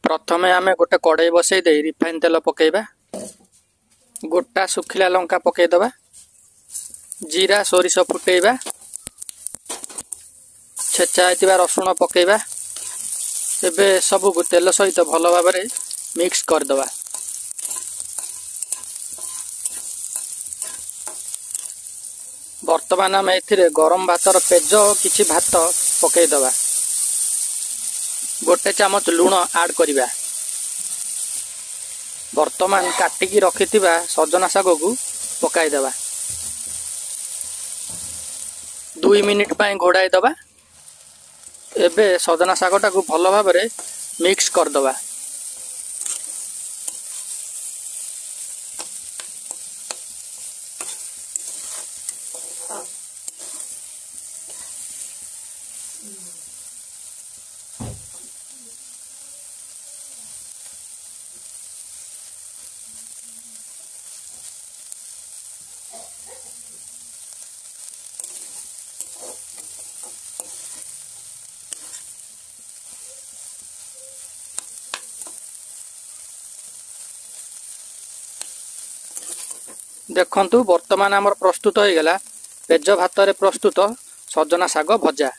प्रथमे आमे गोटे कड़ाई बसई दे रिफाइन तेल पकेबा। गोटा सुखिला लंका पकेदबा। जीरा सोरिष फुटेबा। छेचा होइतिबा रसुण पकेबा। एबे सबु तेल सहित भल भाव में मिक्स करदबा। वर्तमान आम ए गरम भातर पेज किछि भात पकेदबा। गोटे चामच लुण ऐड करिबा। वर्तमान काटिकी रखिथिबा सजना शाग को पकाई दबा। 2 मिनिट पई घोड़ाई दबा। एबे सजना शागटा को भल भाव में मिक्स करदबा। देखंतु वर्तमान आमर प्रस्तुत हो गला पेज भात रे प्रस्तुत सजना शाग भजा।